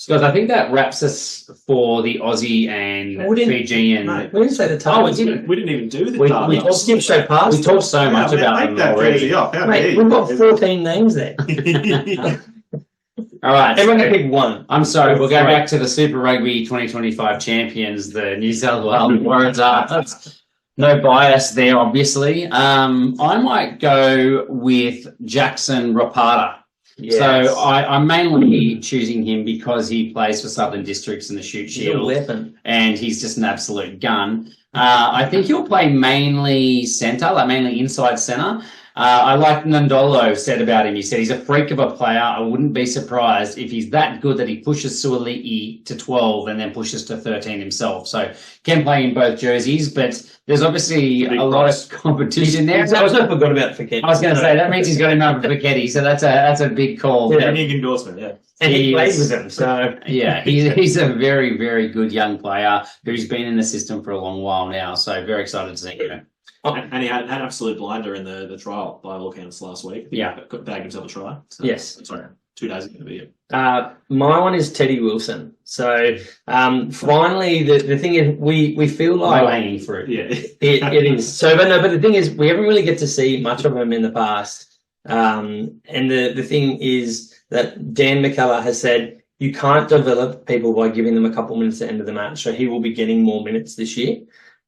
Guys, I think that wraps us for the Aussie and Fijian. No, we didn't say the targets. We didn't even do the targets. We skimmed so past. We talked so much about them already. Mate, we've got 14 names there. All right. Everyone can pick one. I'm sorry. We'll go back to the Super Rugby 2025 champions, the New South Wales Waratahs. No bias there, obviously. I might go with Jackson Rapata. Yes. So I'm mainly choosing him because he plays for Southern Districts in the Shoot Shield. He's a weapon. And he's just an absolute gun. I think he'll play mainly centre, like mainly inside centre. I like Nandolo said about him. He said he's a freak of a player. I wouldn't be surprised if he's that good that he pushes Suoli'i to 12 and then pushes to 13 himself. So can play in both jerseys, but there's obviously a lot of competition there. I also forgot about Fiketti. I was going to say that means he's got him over Fiketti, so that's a big call. Yeah, a big endorsement. Yeah, and he played with him, so yeah, he's a very, very good young player who's been in the system for a long while now. So very excited to see him. And he had an absolute blinder in the trial by all counts last week. Yeah. Bagged himself a try. So, yes. Sorry, 2 days ago. My one is Teddy Wilson. So finally, the thing is, we feel like low-hanging fruit. Yeah, it is. So, but the thing is, we haven't really get to see much of him in the past. And the thing is that Dan McKellar has said you can't develop people by giving them a couple minutes at the end of the match. So he will be getting more minutes this year.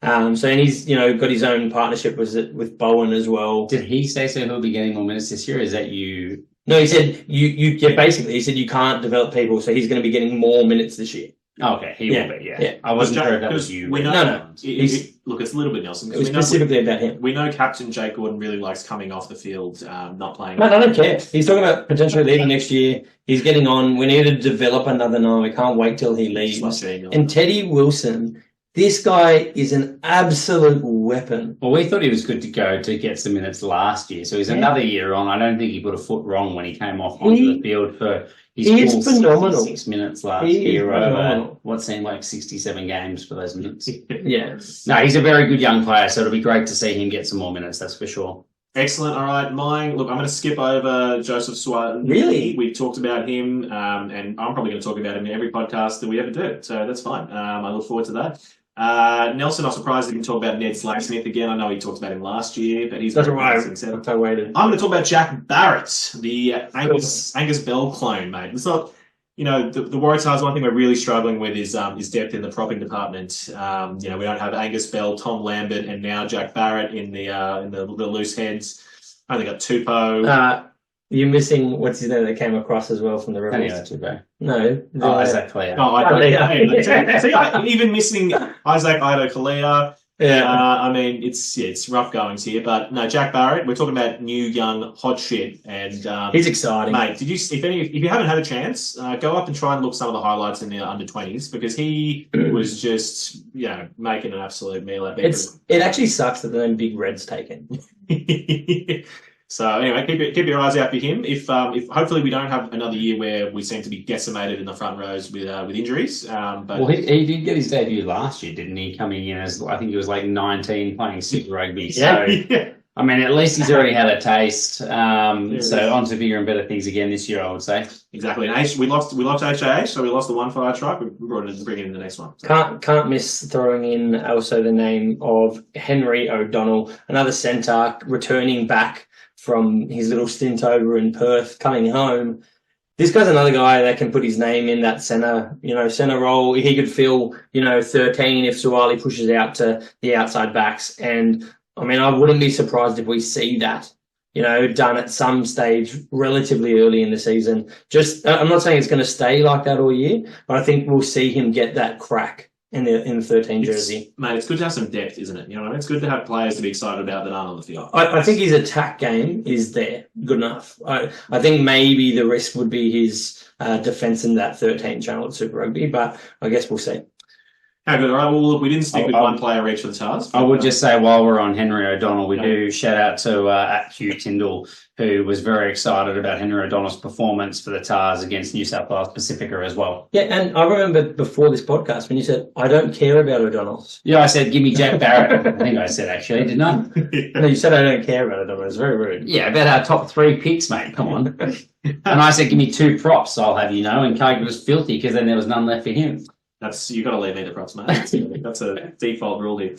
And he's got his own partnership with Bowen as well. Did he say so? He'll be getting more minutes this year? Is that you? No, he said basically he said you can't develop people, so he's going to be getting more minutes this year. Oh, okay, he will be. Yeah. I wasn't sure if that was you. We know, no. Look, it's a little bit Nelson. It was specifically about him. We know Captain Jake Gordon really likes coming off the field, not playing. Man, I don't care. He's talking about potentially leaving next year. He's getting on. We need to develop another 9. We can't wait till he leaves. And Teddy Wilson. This guy is an absolute weapon. Well, we thought he was good to go to get some minutes last year, so he's another year on. I don't think he put a foot wrong when he came off onto the field for his full phenomenal. 6 minutes last year over what seemed like 67 games for those minutes. Yeah. No, he's a very good young player, so it'll be great to see him get some more minutes, that's for sure. Excellent. All right, mine. Look, I'm going to skip over Joseph Suoli'i. Really? We talked about him, and I'm probably going to talk about him in every podcast that we ever do, so that's fine. I look forward to that. Nelson, I'm surprised he didn't talk about Ned Slagsmith again. I know he talked about him last year, but he's... That's right. I waited. I'm going to talk about Jack Barrett, the Angus Bell clone, mate. It's not... the Waratahs, one thing we're really struggling with is depth in the propping department. We don't have Angus Bell, Tom Lambert, and now Jack Barrett in the loose heads. Only got Tupou. You're missing what's his name that came across as well from the Rebels. No. Isaac Kalia. Even missing Isaac Kalia. Yeah. It's rough goings here, but no, Jack Barrett. We're talking about new, young, hot shit, and he's exciting, mate. If you haven't had a chance, go up and try and look some of the highlights in the under-20s because he was just making an absolute meal out of it. It actually sucks that the name Big Red's taken. So anyway, keep your eyes out for him. If hopefully we don't have another year where we seem to be decimated in the front rows with injuries. But he did get his debut last year, didn't he? Coming in as I think he was like 19, playing Super Rugby. So I mean, at least he's already had a taste. So on to bigger and better things again this year, I would say. Exactly. And we lost HAH, so we lost the 1 fire truck. We brought in bring in the next one. So. Can't miss throwing in also the name of Henry O'Donnell, another centre returning back from his little stint over in Perth, coming home. This guy's another guy that can put his name in that centre role. He could fill, 13 if Suoli'i pushes out to the outside backs. And I mean, I wouldn't be surprised if we see that, done at some stage relatively early in the season. I'm not saying it's going to stay like that all year, but I think we'll see him get that crack in the 13 jersey. Mate, it's good to have some depth, isn't it? It's good to have players to be excited about that aren't on the field. I think his attack game is there, good enough. I think maybe the risk would be his defence in that 13 channel at Super Rugby, but I guess we'll see. How good. All right. Well, look, we didn't stick with I'll- one player each for the Tars. I would just say while we're on Henry O'Donnell, we Yeah. do shout out to at Hugh Tyndall, who was very excited about Henry O'Donnell's performance for the Tars against New South Wales Pacifica as well. Yeah, and I remember before this podcast when you said, I don't care about O'Donnell's. Yeah, I said, give me Jack Barrett. I think I said, actually, didn't I? No, you said, I don't care about O'Donnell. It's very rude. Yeah, about our top 3 picks, mate. Come on. And I said, give me 2 props, I'll have you know. And Cargill was filthy because then there was none left for him. You've got to leave me the props, mate. That's a default rule here.